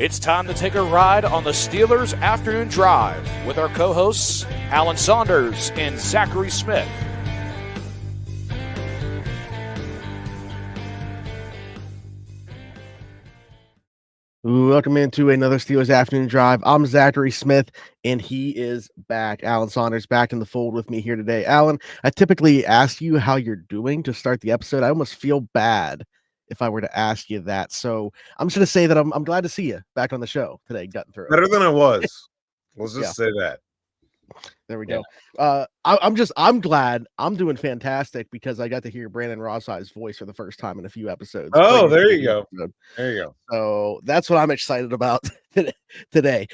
It's time to take a ride on the Steelers Afternoon Drive with our co-hosts, Alan Saunders and Zachary Smith. Welcome into another Steelers Afternoon Drive. I'm Zachary Smith, and he is back. Alan Saunders back in the fold with me here today. Alan, I typically ask you how you're doing to start the episode. I almost feel bad if I were to ask you that. So I'm just going to say that I'm glad to see you back on the show today, getting through. Better than I was. Let's just say that. There we go. I'm glad I'm doing fantastic because I got to hear Brandon Rossi's voice for the first time in a few episodes. Oh, there you go. There you go. So that's what I'm excited about today.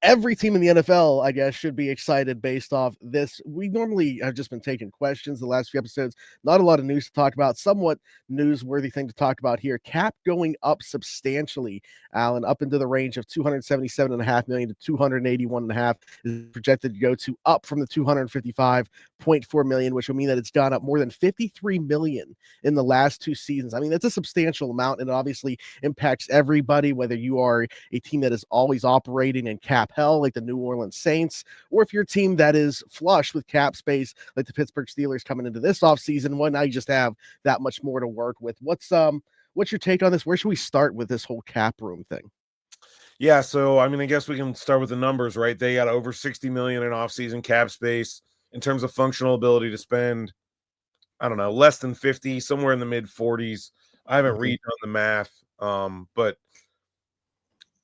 Every team in the NFL, I guess, should be excited based off this. We normally have just been taking questions the last few episodes. Not a lot of news to talk about. Somewhat newsworthy thing to talk about here. Cap going up substantially, Alan, up into the range of $277.5 million to $281.5 is projected to go to up from the $255.4 million, which will mean that it's gone up more than $53 million in the last two seasons. I mean, that's a substantial amount, and it obviously impacts everybody, whether you are a team that is always operating in cap hell like the New Orleans Saints, or if you're a team that is flush with cap space like the Pittsburgh Steelers coming into this offseason. Well, now you just have that much more to work with. What's your take on this? Where should we start with this whole cap room thing? Yeah, so I mean, I guess we can start with the numbers, right? They got over $60 million in offseason cap space in terms of functional ability to spend, I don't know, less than 50, somewhere in the mid 40s. I haven't redone the math, but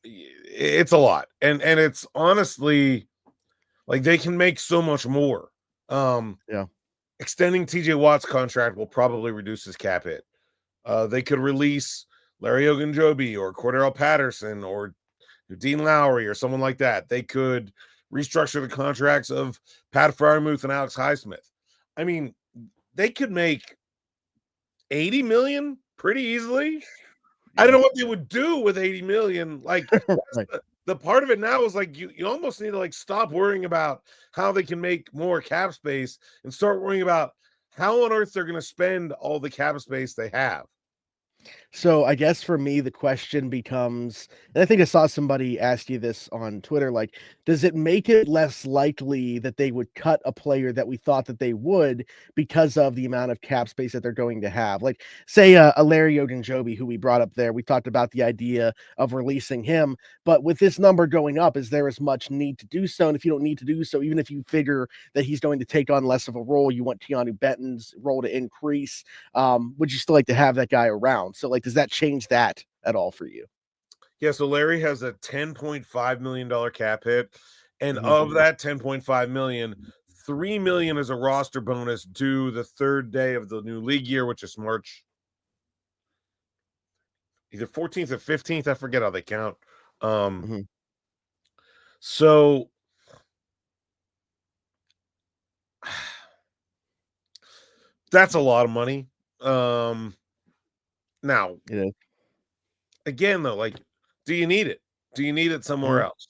it's a lot. And it's honestly like they can make so much more. Extending TJ Watt's contract will probably reduce his cap hit. They could release Larry Ogunjobi or Cordero Patterson or Dean Lowry or someone like that. They could restructure the contracts of Pat Freiermuth and Alex Highsmith. I mean, they could make $80 million pretty easily. I don't know what they would do with $80 million. Like the part of it now is like you almost need to like stop worrying about how they can make more cap space and start worrying about how on earth they're going to spend all the cap space they have. So I guess for me, the question becomes, and I think I saw somebody ask you this on Twitter, like, does it make it less likely that they would cut a player that we thought that they would because of the amount of cap space that they're going to have? Like, say a Larry Ogunjobi, who we brought up there, we talked about the idea of releasing him, but with this number going up, is there as much need to do so? And if you don't need to do so, even if you figure that he's going to take on less of a role, you want Keanu Benton's role to increase, would you still like to have that guy around? So, like, does that change that at all for you? Yeah, so Larry has a $10.5 million cap hit, and of that $10.5 million, $3 million is a roster bonus due the third day of the new league year, which is March either 14th or 15th. I forget how they count. So that's a lot of money. Now, again, though, like, do you need it? Do you need it somewhere else?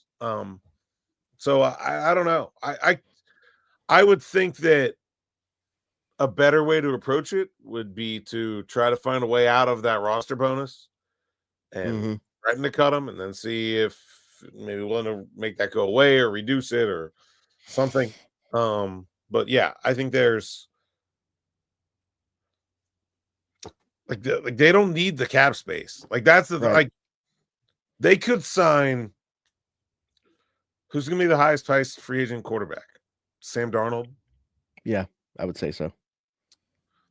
So I don't know. I would think that a better way to approach it would be to try to find a way out of that roster bonus and threaten to cut them, and then see if maybe willing to make that go away or reduce it or something. But yeah, I think there's like they don't need the cap space. Like that's the like they could sign who's going to be the highest priced free agent quarterback? Sam Darnold? Yeah, I would say so.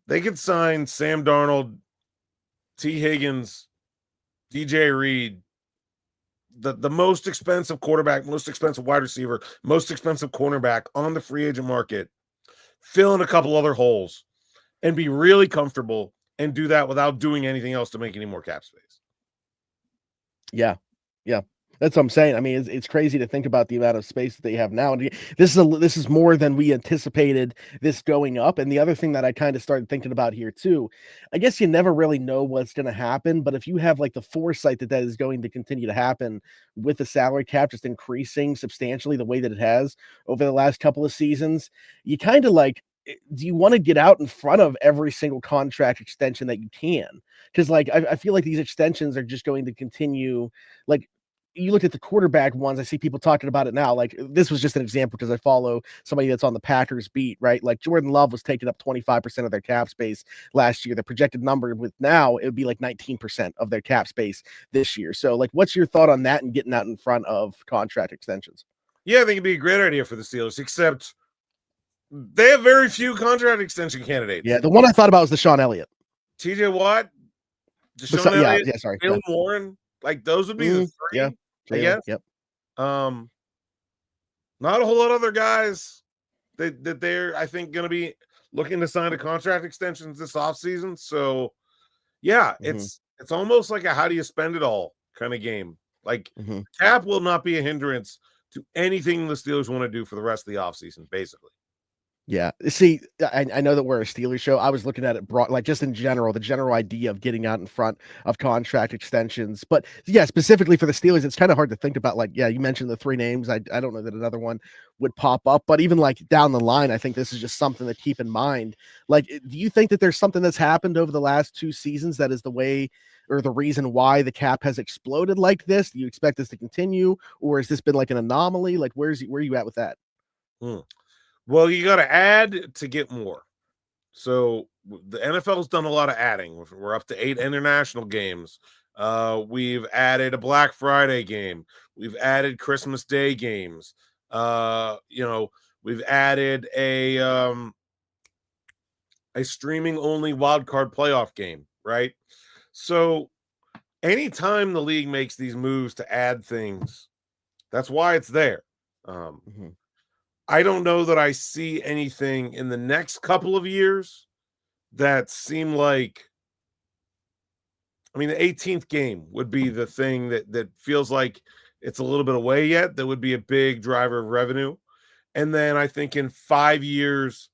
They could sign Sam Darnold, T. Higgins, DJ Reed, the most expensive quarterback, most expensive wide receiver, most expensive cornerback on the free agent market, fill in a couple other holes, and be really comfortable and do that without doing anything else to make any more cap space. Yeah. That's what I'm saying. I mean, it's crazy to think about the amount of space that they have now. And this is more than we anticipated this going up. And the other thing that I kind of started thinking about here too, I guess you never really know what's going to happen, but if you have like the foresight that is going to continue to happen with the salary cap just increasing substantially the way that it has over the last couple of seasons, you kind of like, do you want to get out in front of every single contract extension that you can? Because like I feel like these extensions are just going to continue. Like you look at the quarterback ones, I see people talking about it now. Like, this was just an example because I follow somebody that's on the Packers beat, right? Like, Jordan Love was taking up 25% of their cap space last year. The projected number with now, it would be like 19% of their cap space this year. So, like, what's your thought on that and getting out in front of contract extensions? Yeah, I think it'd be a great idea for the Steelers, except they have very few contract extension candidates. Yeah, the one I thought about was the Sean Elliott. TJ Watt, Deshaun Elliott, sorry. Jaylen Warren. Like, those would be the three, yeah. I guess. Yep. Not a whole lot of other guys that they're, I think, going to be looking to sign a contract extensions this offseason. So, yeah, it's almost like a how do you spend it all kind of game. Like, cap will not be a hindrance to anything the Steelers want to do for the rest of the offseason, basically. Yeah. See, I know that we're a Steelers show. I was looking at it broad, like just in general, the general idea of getting out in front of contract extensions. But yeah, specifically for the Steelers, it's kind of hard to think about. Like, yeah, you mentioned the three names. I don't know that another one would pop up, but even like down the line, I think this is just something to keep in mind. Like, do you think that there's something that's happened over the last 2 seasons that is the way or the reason why the cap has exploded like this? Do you expect this to continue, or has this been like an anomaly? Like, where are you at with that? Well, you got to add to get more. So the NFL's done a lot of adding. We're up to 8 international games. We've added a Black Friday game. We've added Christmas Day games. We've added a streaming only wild card playoff game, right? So anytime the league makes these moves to add things, that's why it's there. I don't know that I see anything in the next couple of years that seem like, I mean, the 18th game would be the thing that feels like it's a little bit away yet. That would be a big driver of revenue. And then I think in 5 years,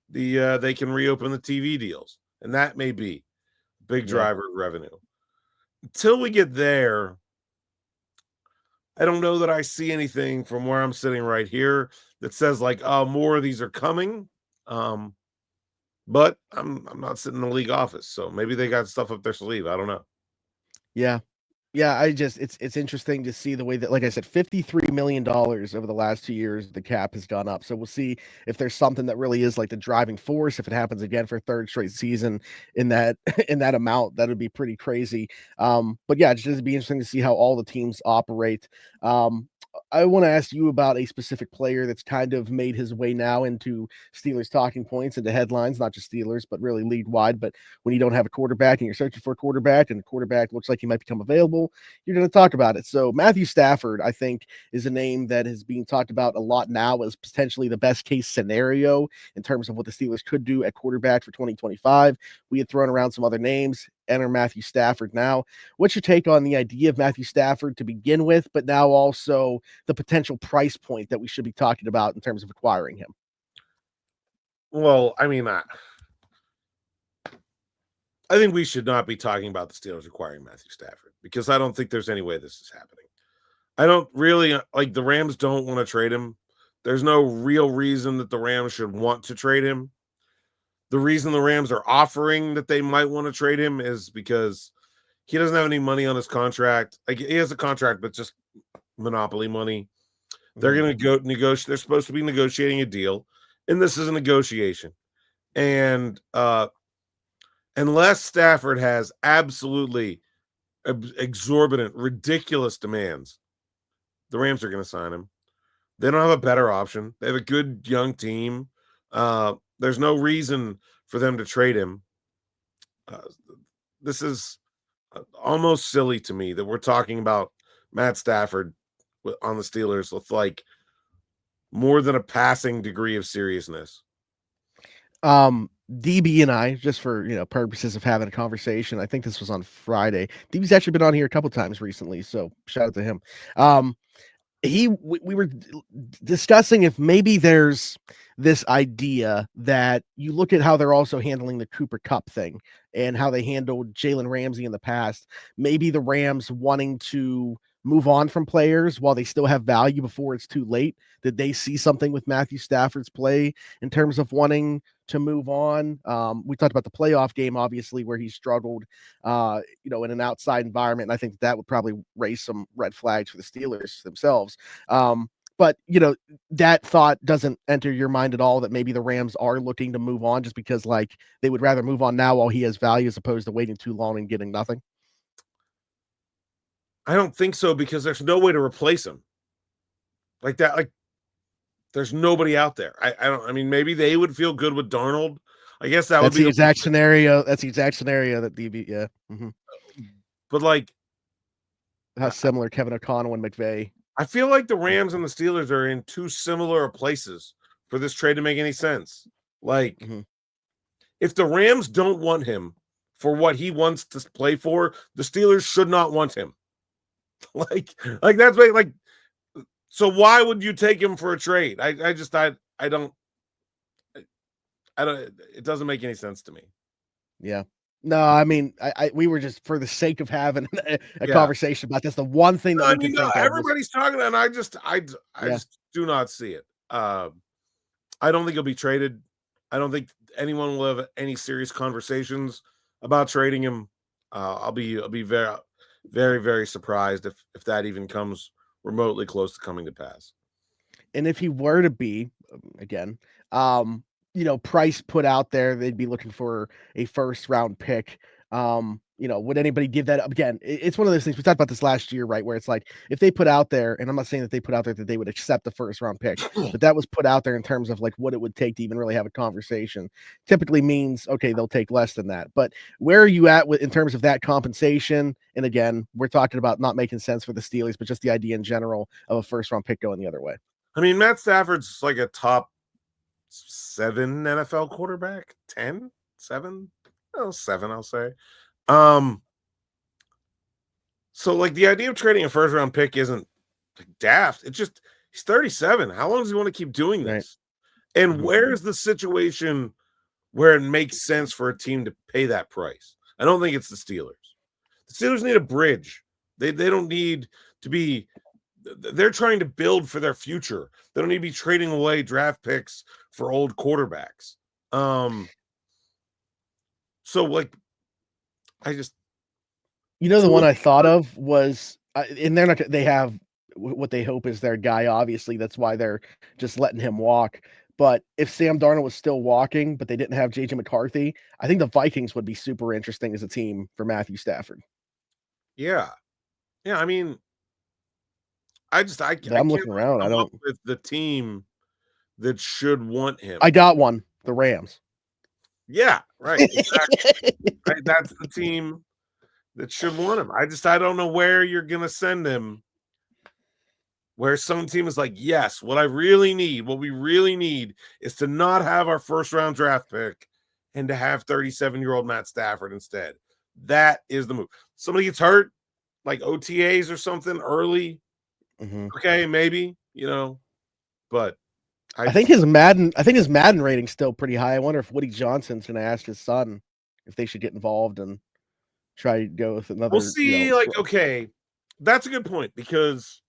they can reopen the TV deals, and that may be a big driver of revenue. Until we get there, I don't know that I see anything from where I'm sitting right here that says like, oh, more of these are coming. But I'm not sitting in the league office, so maybe they got stuff up their sleeve. I don't know. Yeah. It's interesting to see the way that, like I said, $53 million over the last 2 years, the cap has gone up. So we'll see if there's something that really is like the driving force. If it happens again for a third straight season in that amount, that would be pretty crazy. But yeah, it's just be interesting to see how all the teams operate. I want to ask you about a specific player that's kind of made his way now into Steelers talking points, into headlines, not just Steelers, but really league wide. But when you don't have a quarterback and you're searching for a quarterback and the quarterback looks like he might become available, you're going to talk about it. So Matthew Stafford, I think, is a name that is being talked about a lot now as potentially the best case scenario in terms of what the Steelers could do at quarterback for 2025. We had thrown around some other names. Enter Matthew Stafford now. What's your take on the idea of Matthew Stafford to begin with, but now also the potential price point that we should be talking about in terms of acquiring him? Well, I mean, I think we should not be talking about the Steelers acquiring Matthew Stafford because I don't think there's any way this is happening. I don't really like the Rams don't want to trade him. There's no real reason that the Rams should want to trade him. The reason the Rams are offering that they might want to trade him is because he doesn't have any money on his contract. Like, he has a contract, but just monopoly money. They're going to go negotiate. They're supposed to be negotiating a deal, and this is a negotiation. And unless Stafford has absolutely exorbitant, ridiculous demands, the Rams are going to sign him. They don't have a better option. They have a good young team. There's no reason for them to trade him. This is almost silly to me that we're talking about Matt Stafford on the Steelers with like more than a passing degree of seriousness. DB and I, just for purposes of having a conversation, I think this was on Friday. DB's actually been on here a couple times recently, so shout out to him. We were discussing if maybe there's this idea that you look at how they're also handling the Cooper Kupp thing and how they handled Jalen Ramsey in the past. Maybe the Rams wanting to move on from players while they still have value before it's too late? Did they see something with Matthew Stafford's play in terms of wanting to move on? We talked about the playoff game, obviously, where he struggled, in an outside environment. And I think that would probably raise some red flags for the Steelers themselves. But that thought doesn't enter your mind at all that maybe the Rams are looking to move on just because they would rather move on now while he has value as opposed to waiting too long and getting nothing. I don't think so, because there's no way to replace him like that. Like, there's nobody out there. I mean, maybe they would feel good with Darnold. I guess that's the exact scenario. That's the exact scenario that DB. Yeah. Mm-hmm. But how similar Kevin O'Connell and McVay. I feel like the Rams and the Steelers are in two similar places for this trade to make any sense. If the Rams don't want him for what he wants to play for, the Steelers should not want him. That's so why would you take him for a trade? I don't, it doesn't make any sense to me. Yeah. No, I mean, we were just for the sake of having a conversation about this. The one thing that we can think everybody's talking, and I just do not see it. I don't think he'll be traded. I don't think anyone will have any serious conversations about trading him. I'll be very, very, very surprised if that even comes remotely close to coming to pass. And if he were to be, again, price put out there, they'd be looking for a first round pick. Would anybody give that up? Again, it's one of those things we talked about this last year, right? Where it's like, if they put out there, and I'm not saying that they put out there that they would accept the first round pick, but that was put out there in terms of what it would take to even really have a conversation. Typically means, okay, they'll take less than that. But where are you at in terms of that compensation? And again, we're talking about not making sense for the Steelers, but just the idea in general of a first round pick going the other way. I mean, Matt Stafford's like a top 7 NFL quarterback, 10, 7, 7, I'll say. So the idea of trading a first round pick isn't daft. It's just, he's 37. How long does he want to keep doing this? Right. And where's the situation where it makes sense for a team to pay that price? I don't think it's the Steelers. The Steelers need a bridge. They don't need to be, they're trying to build for their future. They don't need to be trading away draft picks for old quarterbacks. The one I thought of was, and they have what they hope is their guy. Obviously, that's why they're just letting him walk. But if Sam Darnold was still walking, but they didn't have JJ McCarthy, I think the Vikings would be super interesting as a team for Matthew Stafford. Yeah. I mean, I'm looking around. I don't with the team that should want him. I got one. The Rams. Yeah, right. Exactly. Right, that's the team that should want him. I don't know where you're gonna send him. Where some team is like, yes, what we really need is to not have our first round draft pick and to have 37-year-old Matt Stafford instead. That is the move. Somebody gets hurt, like OTAs or something early. Okay, maybe, but I think his Madden rating's still pretty high. I wonder if Woody Johnson's going to ask his son if they should get involved and try to go with another. We'll see. Okay, that's a good point, because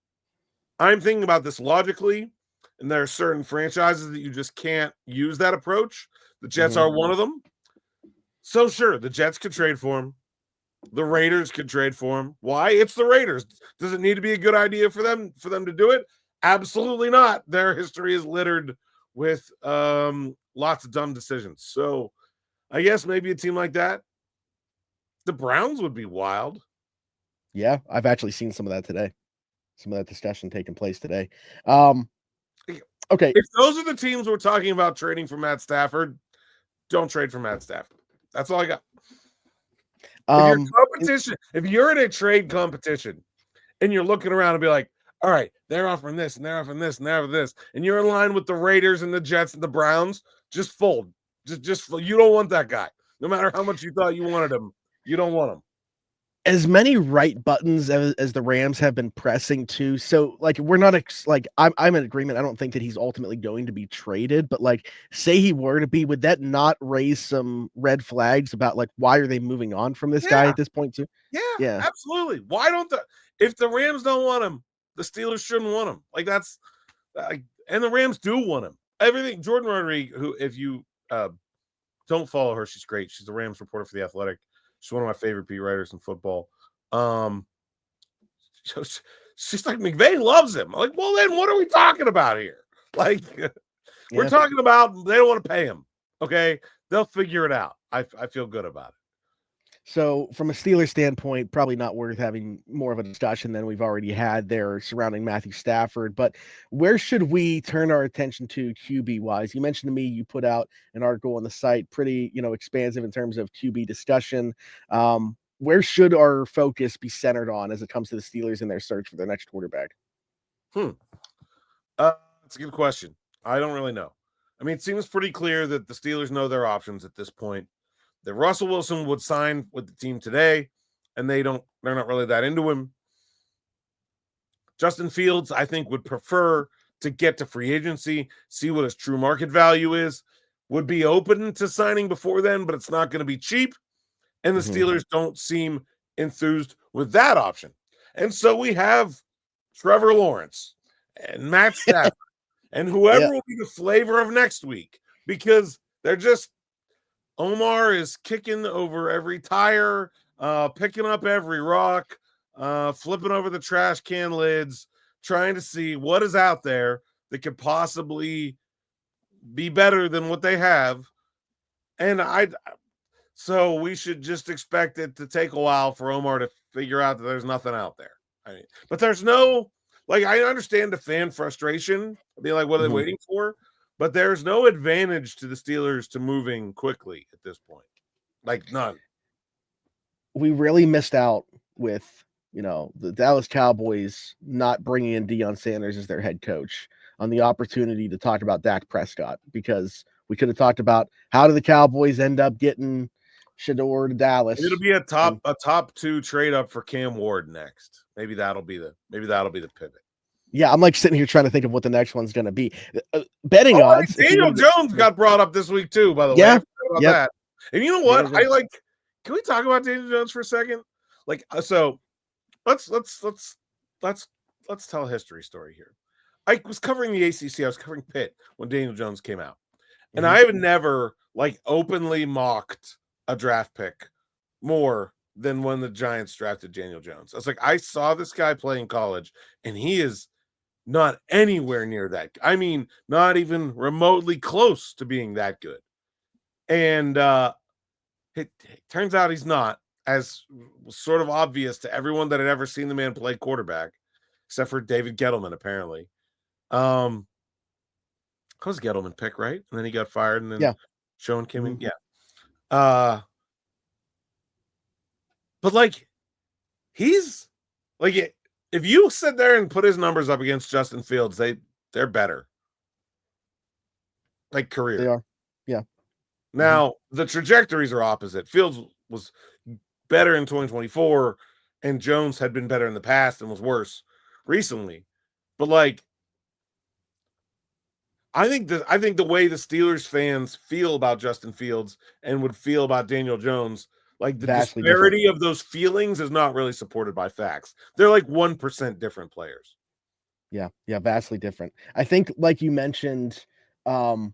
I'm thinking about this logically, and there are certain franchises that you just can't use that approach. The Jets are one of them. So sure, the Jets could trade for him. The Raiders could trade for him. Why? It's the Raiders. Does it need to be a good idea for them to do it? Absolutely not. Their history is littered with lots of dumb decisions. So I guess maybe a team like that. The Browns would be wild. Yeah, I've actually seen some of that today. Some of that discussion taking place today. Okay. If those are the teams we're talking about trading for Matt Stafford, don't trade for Matt Stafford. That's all I got. If you're in a trade competition and you're looking around and be like, all right, they're offering this and they're offering this and they're offering this, and you're in line with the Raiders and the Jets and the Browns, just fold. Just fold. You don't want that guy. No matter how much you thought you wanted him, you don't want him. as many right buttons as the Rams have been pressing too. So like we're not like I'm in agreement. I don't think that he's ultimately going to be traded, but like say he were to be, would that not raise some red flags about like why are they moving on from this guy Yeah, at this point too? yeah, Yeah. absolutely. Why don't if the Rams don't want him, the Steelers shouldn't want him. Like that's and the Rams do want him. Everything Jordan Rodriguez, who if you don't follow her, she's great. She's the Rams reporter for The Athletic. She's one of my favorite beat writers in football. She's like, McVay loves him. I'm like, well, then what are we talking about here? Like, we're talking about they don't want to pay him. Okay, they'll figure it out. I feel good about it. So from a Steelers standpoint, probably not worth having more of a discussion than we've already had there surrounding Matthew Stafford. But where should we turn our attention to QB wise? You mentioned to me you put out an article on the site, pretty expansive in terms of QB discussion. Where should our focus be centered on as it comes to the Steelers in their search for their next quarterback? It's a good question. I don't really know. I mean, it seems pretty clear that the Steelers know their options at this point. That Russell Wilson would sign with the team today, and they're not really that into him. Justin Fields, I think, would prefer to get to free agency, see what his true market value is, would be open to signing before then, but it's not going to be cheap. And the Steelers don't seem enthused with that option. And so we have Trevor Lawrence and Matt Stafford and whoever will be the flavor of next week, because they're just Omar is kicking over every tire, picking up every rock, flipping over the trash can lids, trying to see what is out there that could possibly be better than what they have. And so we should just expect it to take a while for Omar to figure out that there's nothing out there. I mean, but there's no, like, I understand the fan frustration. Be like, what are they waiting for? But there's no advantage to the Steelers to moving quickly at this point. Like, none. We really missed out with, the Dallas Cowboys not bringing in Deion Sanders as their head coach on the opportunity to talk about Dak Prescott, because we could have talked about how do the Cowboys end up getting Shador to Dallas. It'll be a top 2 trade up for Cam Ward next. Maybe that'll be the pivot. Yeah, I'm like sitting here trying to think of what the next one's going to be. Betting odds. Daniel Jones got brought up this week too, by the way. I forgot about that. And you know what? Can we talk about Daniel Jones for a second? Like, so let's tell a history story here. I was covering the ACC. I was covering Pitt when Daniel Jones came out. And I have never openly mocked a draft pick more than when the Giants drafted Daniel Jones. I was like, I saw this guy play in college, and he is not anywhere near that. I mean, not even remotely close to being that good. And it turns out he's not, as was sort of obvious to everyone that had ever seen the man play quarterback, except for David Gettleman, apparently. That was Gettleman pick, right? And then he got fired, and then Schoen came in. Yeah. But he's if you sit there and put his numbers up against Justin Fields, they're better. Like career. They are. Yeah. Now the trajectories are opposite. Fields was better in 2024, and Jones had been better in the past and was worse recently. But I think the way the Steelers fans feel about Justin Fields and would feel about Daniel Jones, the disparity of those feelings is not really supported by facts. They're 1% different players. Yeah, vastly different. I think, like you mentioned, the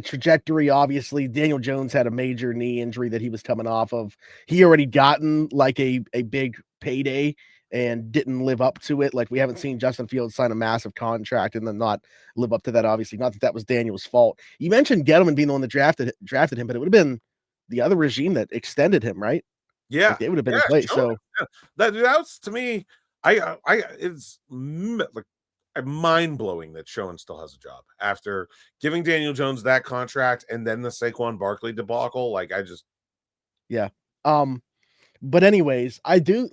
trajectory, obviously, Daniel Jones had a major knee injury that he was coming off of. He already gotten a big payday and didn't live up to it. We haven't seen Justin Fields sign a massive contract and then not live up to that, obviously. Not that was Daniel's fault. You mentioned Gettleman being the one that drafted him, but it would have been the other regime that extended him, right? Yeah. They would have been in place. Sure. So that's to me, it's mind-blowing that Schoen still has a job after giving Daniel Jones that contract and then the Saquon Barkley debacle. But anyways, I do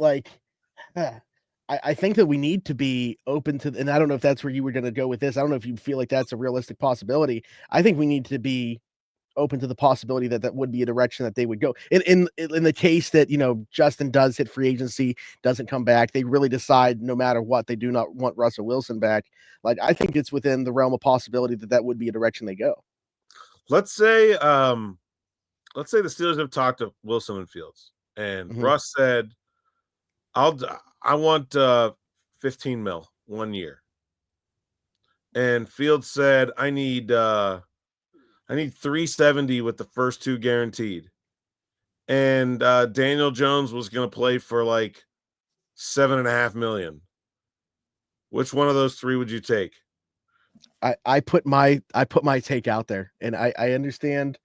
I think that we need to be open to, and I don't know if that's where you were going to go with this. I don't know if you feel like that's a realistic possibility. I think we need to be open to the possibility that that would be a direction that they would go. In the case that, Justin does hit free agency, doesn't come back, they really decide no matter what, they do not want Russell Wilson back. Like, I think it's within the realm of possibility that that would be a direction they go. Let's say the Steelers have talked to Wilson and Fields, and Russ said, I want 15 mil 1 year. And Fields said, I need 370 with the first 2 guaranteed. And Daniel Jones was going to play for like $7.5 million. Which one of those 3 would you take? I put my take out there, and I understand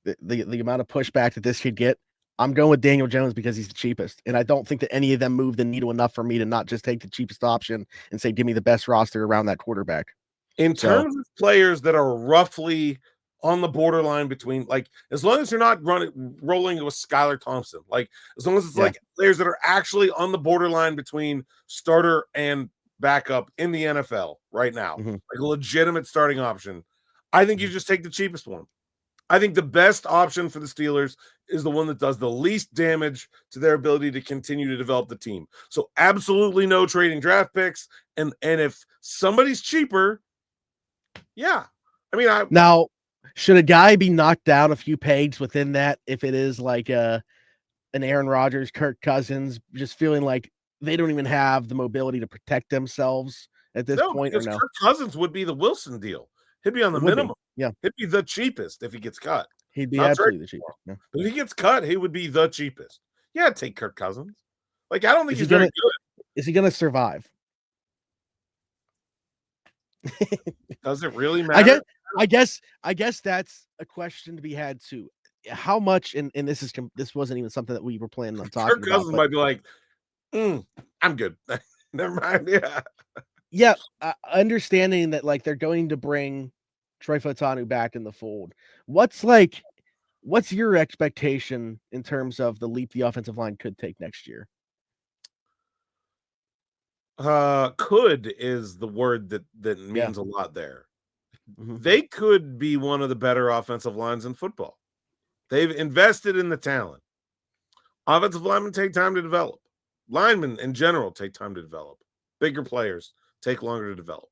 the amount of pushback that this could get. I'm going with Daniel Jones because he's the cheapest, and I don't think that any of them move the needle enough for me to not just take the cheapest option and say, give me the best roster around that quarterback. In terms of players that are roughly on the borderline between, like, as long as you're not rolling with Skylar Thompson, like, as long as it's like players that are actually on the borderline between starter and backup in the NFL right now, like a legitimate starting option, I think you just take the cheapest one. I think the best option for the Steelers is the one that does the least damage to their ability to continue to develop the team. So absolutely no trading draft picks. And if somebody's cheaper, yeah. I mean, now, should a guy be knocked down a few pegs within that if it is like an Aaron Rodgers, Kirk Cousins, just feeling like they don't even have the mobility to protect themselves at this point? Or no? Kirk Cousins would be the Wilson deal. He'd be on the minimum. Yeah. He'd be the cheapest if he gets cut. He'd be absolutely the cheapest. Yeah. But if he gets cut, he would be the cheapest. Yeah, take Kirk Cousins. Like, I don't think he's very good. Is he going to survive? Does it really matter? I guess that's a question to be had too. How much, and this wasn't even something that we were planning on talking about. Kirk Cousins might be like, I'm good. Never mind. Yeah. Yeah, understanding that, like, they're going to bring Troy Fautanu back in the fold. What's your expectation in terms of the leap the offensive line could take next year? Could is the word that means a lot there. They could be one of the better offensive lines in football. They've invested in the talent. Offensive linemen take time to develop. Linemen in general take time to develop. Bigger players take longer to develop.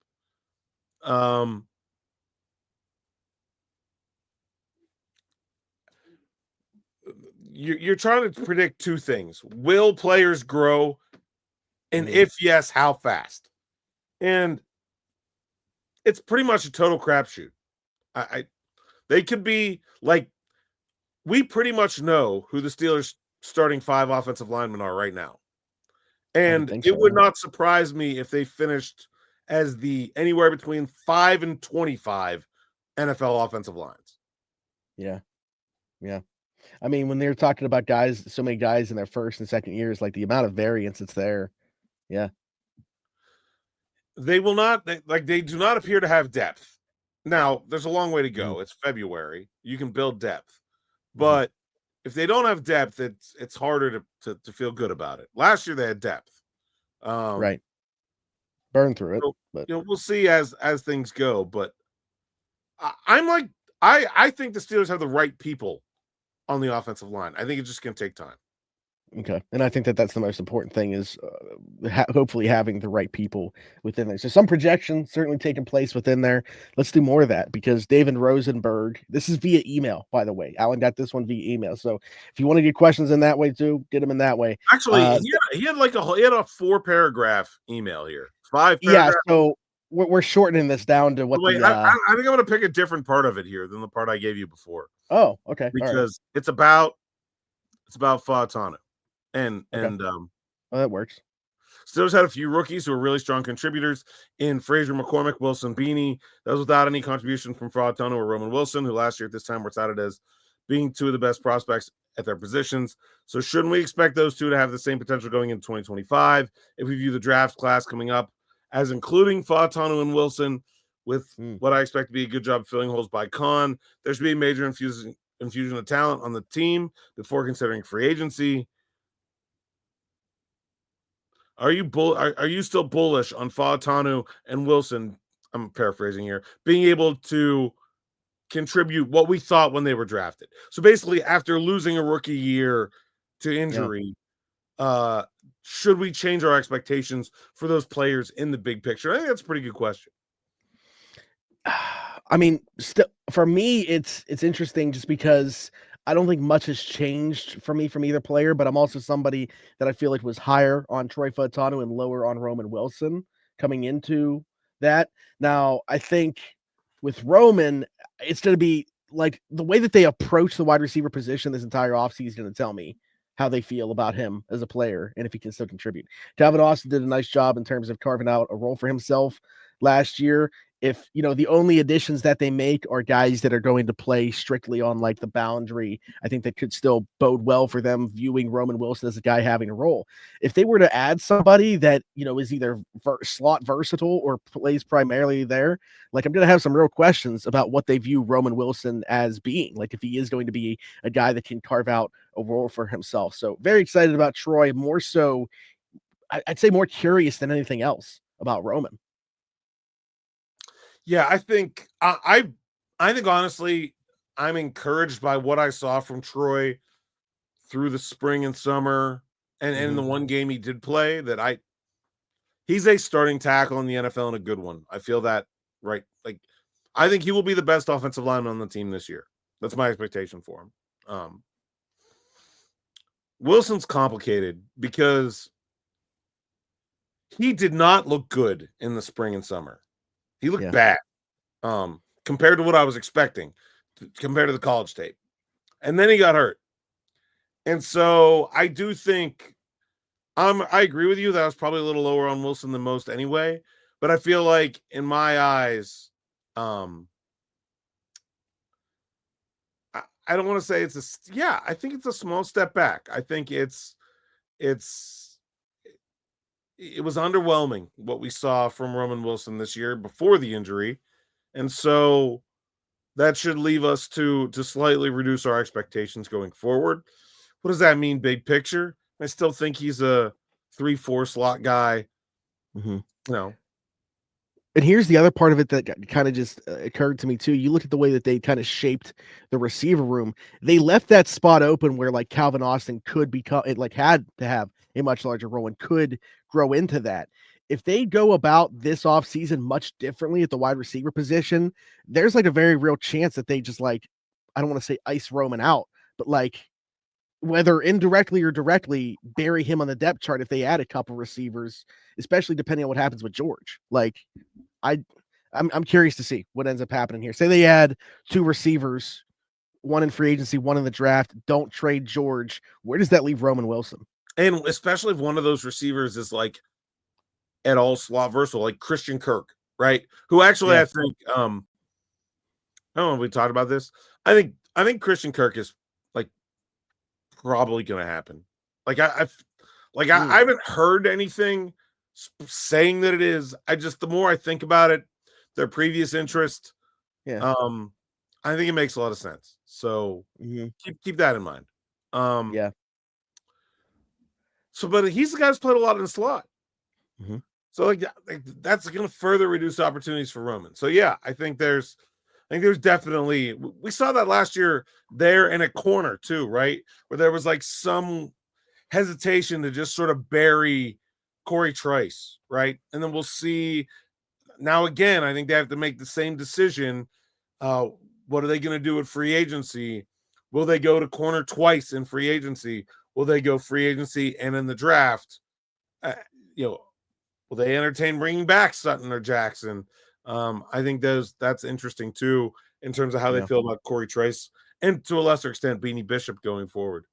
You're trying to predict 2 things. Will players grow? And if yes, how fast? And it's pretty much a total crapshoot. They could be like, we pretty much know who the Steelers' starting 5 offensive linemen are right now. And it would not surprise me if they finished as the anywhere between 5 and 25 NFL offensive lines. Yeah. Yeah. I mean, when they're talking about so many guys in their first and second years, like the amount of variance that's there. Yeah. They will not, they do not appear to have depth. Now, there's a long way to go. It's February. You can build depth. But if they don't have depth, it's harder to feel good about it. Last year they had depth. Right. Burn through it. So, but we'll see as things go. But I think the Steelers have the right people on the offensive line. I think it's just going to take time. Okay. And I think that's the most important thing is hopefully having the right people within there. So some projections certainly taking place within there. Let's do more of that because David Rosenberg, this is via email, by the way. Alan got this one via email. So if you want to get questions in that way too, get them in that way. Actually, he had a 4-paragraph email here. 5 paragraphs. Yeah. So we're shortening this down to what I think I'm going to pick a different part of it here than the part I gave you before. Oh, okay. Because it's about Fautanu. And well, that works. Steelers had a few rookies who were really strong contributors in Frazier McCormick, Wilson Beanie. That was without any contribution from Fautanu or Roman Wilson, who last year at this time were cited as being 2 of the best prospects at their positions. So shouldn't we expect those 2 to have the same potential going into 2025 if we view the draft class coming up as including Fautanu and Wilson with what I expect to be a good job filling holes by Khan? There should be a major infusion of talent on the team before considering free agency. Are you still bullish on Fautanu and Wilson? I'm paraphrasing here, being able to contribute what we thought when they were drafted. So basically, after losing a rookie year to injury, should we change our expectations for those players in the big picture? I think that's a pretty good question. I mean, for me, it's interesting just because I don't think much has changed for me from either player, but I'm also somebody that I feel like was higher on Troy Fautanu and lower on Roman Wilson coming into that. Now, I think with Roman, it's going to be like the way that they approach the wide receiver position this entire offseason is going to tell me how they feel about him as a player and if he can still contribute. Calvin Austin did a nice job in terms of carving out a role for himself last year. If the only additions that they make are guys that are going to play strictly on like the boundary, I think that could still bode well for them viewing Roman Wilson as a guy having a role. If they were to add somebody that is either slot versatile or plays primarily there, like I'm going to have some real questions about what they view Roman Wilson as being, like if he is going to be a guy that can carve out a role for himself. So very excited about Troy, more so I'd say more curious than anything else about Roman. Yeah, I think I think honestly, I'm encouraged by what I saw from Troy through the spring and summer, and in the one game he did play. He's a starting tackle in the NFL and a good one. I feel that, right? Like, I think he will be the best offensive lineman on the team this year. That's my expectation for him. Wilson's complicated because he did not look good in the spring and summer. He looked bad compared to what I was expecting, compared to the college tape. And then he got hurt. And so I do think I agree with you that I was probably a little lower on Wilson than most anyway. But I feel like in my eyes, I don't want to say I think it's a small step back. I think it was underwhelming what we saw from Roman Wilson this year before the injury. And so that should leave us to slightly reduce our expectations going forward. What does that mean, big picture? I still think he's a 3-4 slot guy. No. And here's the other part of it that kind of just occurred to me too. You look at the way that they kind of shaped the receiver room. They left that spot open where like Calvin Austin could become it, like had to have a much larger role and could grow into that. If they go about this offseason much differently at the wide receiver position, there's like a very real chance that they just like, I don't want to say ice Roman out, but like whether indirectly or directly bury him on the depth chart if they add a couple receivers, especially depending on what happens with George. Like I'm curious to see what ends up happening here. Say they add 2 receivers, one in free agency, one in the draft, don't trade George. Where does that leave Roman Wilson? And especially if one of those receivers is like at all slot versatile, like Christian Kirk, right? Who actually I think I don't know if we talked about this. I think Christian Kirk is like probably going to happen. Like I haven't heard anything saying that it is. The more I think about it, their previous interest, I think it makes a lot of sense. So keep that in mind. So, but he's the guy who's played a lot in the slot. So like that's going to further reduce opportunities for Roman. So yeah, I think there's definitely, we saw that last year there in a corner too, right? Where there was like some hesitation to just sort of bury Corey Trice, right? And then we'll see now again, I think they have to make the same decision. What are they going to do at free agency? Will they go to corner twice in free agency? Will they go free agency and in the draft? Will they entertain bringing back Sutton or Jackson? I think that's interesting too in terms of how they feel about Corey Trice and to a lesser extent Beanie Bishop going forward.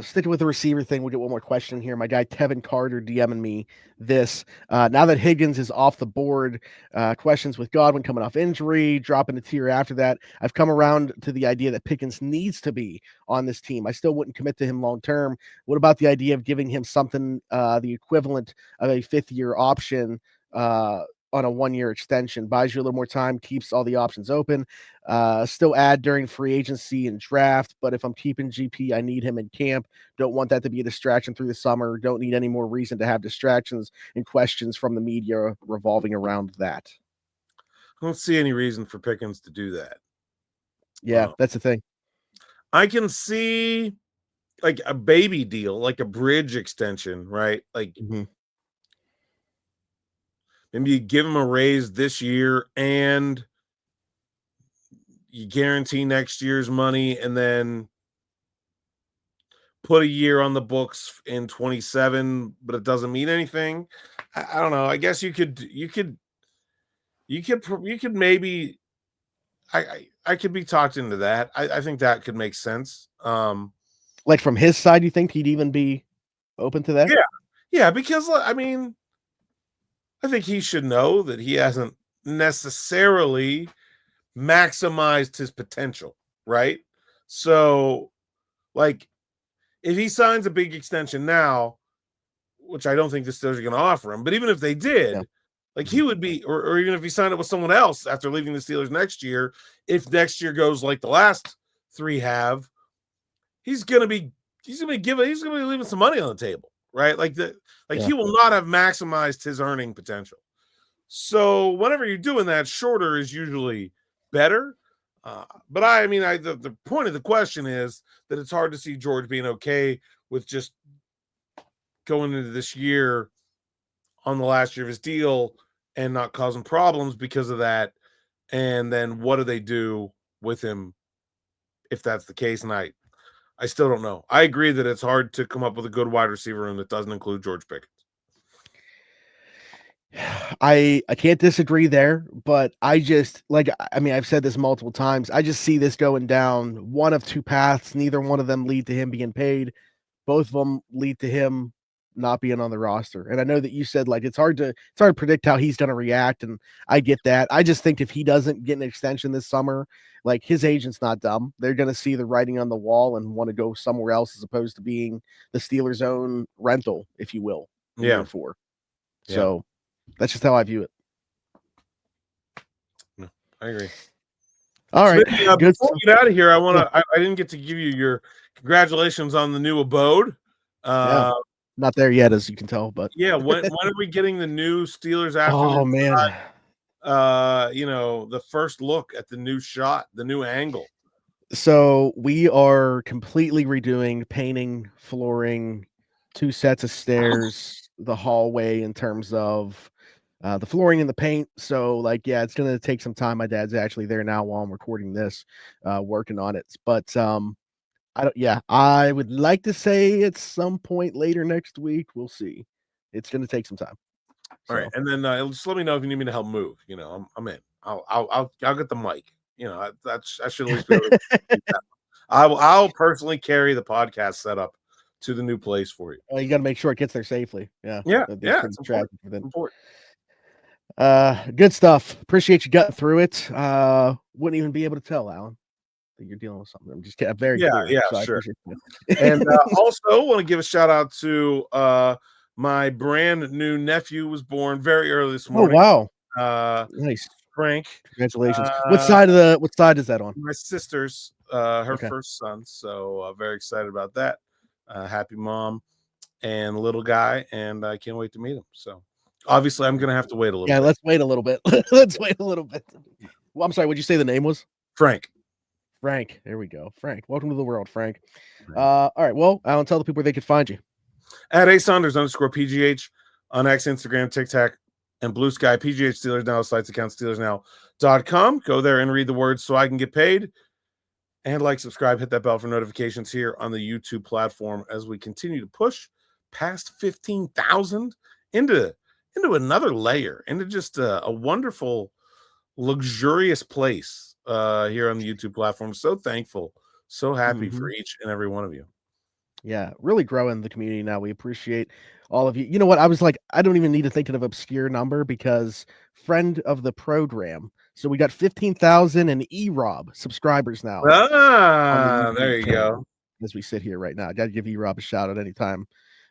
Sticking with the receiver thing, we'll get one more question here. My guy Tevin Carter DMing me this. Now that Higgins is off the board, questions with Godwin coming off injury, dropping a tier after that. I've come around to the idea that Pickens needs to be on this team. I still wouldn't commit to him long term. What about the idea of giving him something the equivalent of a 5th-year option on a 1-year extension? Buys you a little more time, keeps all the options open. Still add during free agency and draft, but if I'm keeping GP, I need him in camp. Don't want that to be a distraction through the summer. Don't need any more reason to have distractions and questions from the media revolving around that. I don't see any reason for Pickens to do that. Yeah, that's the thing. I can see like a baby deal, like a bridge extension, right? Like maybe you give him a raise this year and you guarantee next year's money and then put a year on the books in 27, but it doesn't mean anything. I don't know. I guess you could maybe I could be talked into that. I think that could make sense. Like from his side, you think he'd even be open to that? Yeah, because I mean, I think he should know that he hasn't necessarily maximized his potential, right? So, like, if he signs a big extension now, which I don't think the Steelers are going to offer him, but even if they did, like he would be, or even if he signed up with someone else after leaving the Steelers next year, if next year goes like the last three have, he's going to be leaving some money on the table, right? He will not have maximized his earning potential. So whenever you're doing that, shorter is usually better. But the point of the question is that it's hard to see George being okay with just going into this year on the last year of his deal and not causing problems because of that. And then what do they do with him if that's the case? And I still don't know. I agree that it's hard to come up with a good wide receiver room that doesn't include George Pickens. I can't disagree there, but I've said this multiple times. I just see this going down one of two paths. Neither one of them lead to him being paid. Both of them lead to him not being on the roster. And I know that you said like it's hard to predict how he's going to react, and I get that. I just think if he doesn't get an extension this summer, like his agent's not dumb. They're going to see the writing on the wall and want to go somewhere else as opposed to being the Steelers' own rental, if you will. Yeah. So that's just how I view it. No, I agree. All right. Before we get out of here, I didn't get to give you your congratulations on the new abode. Not there yet, as you can tell, but when are we getting the new Steelers afternoon? Oh man. The first look at the new shot, the new angle. So we are completely redoing painting, flooring, 2 sets of stairs, the hallway in terms of the flooring and the paint. So it's going to take some time. My dad's actually there now while I'm recording this, working on it. But I would like to say at some point later next week. We'll see. It's going to take some time. All right. And then just let me know if you need me to help move. I'm in. I'll get the mic. I should at least be able to do that. I'll personally carry the podcast setup to the new place for you. You got to make sure it gets there safely. Yeah. It's important. Good stuff. Appreciate you getting through it. Wouldn't even be able to tell, Alan, that you're dealing with something. I'm just very clear. Yeah, so sure. And also want to give a shout out to my brand new nephew was born very early this morning. Oh wow! Nice, Frank. Congratulations. What side is that on? My sister's, her first son. So very excited about that. Happy mom and little guy, and I can't wait to meet him. So obviously, I'm gonna have to wait a little bit. Yeah, let's wait a little bit. Let's wait a little bit. Well, I'm sorry. What'd you say the name was? Frank. There we go. Frank, welcome to the world, Frank. All right. Well, Alan, tell the people where they could find you. At @Saunders_PGH on X, Instagram, TikTok, and Blue Sky. PGH Steelers Now sites account SteelersNow.com. Go there and read the words so I can get paid. And subscribe, hit that bell for notifications here on the YouTube platform as we continue to push past 15,000 into another layer, into just a wonderful, luxurious place here on the YouTube platform. So thankful, so happy for each and every one of you. Yeah, really growing the community now. We appreciate all of you. You know what? I was like, I don't even need to think of an obscure number because friend of the program. So we got 15,000 and E-Rob subscribers now. There you go. As we sit here right now, I got to give E-Rob a shout out anytime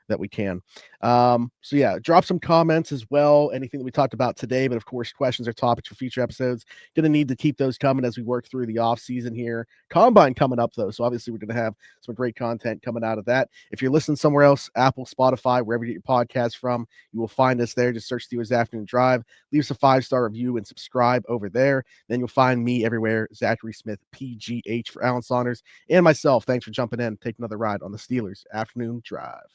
that we can. So yeah, drop some comments as well, anything that we talked about today, but of course questions or topics for future episodes. Gonna need to keep those coming as we work through the off season here. Combine coming up though, so obviously we're gonna have some great content coming out of that. If you're listening somewhere else, Apple, Spotify, wherever you get your podcast from, you will find us there. Just search Steelers Afternoon Drive, leave us a 5-star review and subscribe over there. Then you'll find me everywhere, Zachary Smith PGH for Alan Saunders and myself. Thanks for jumping in. Take another ride on the Steelers Afternoon Drive.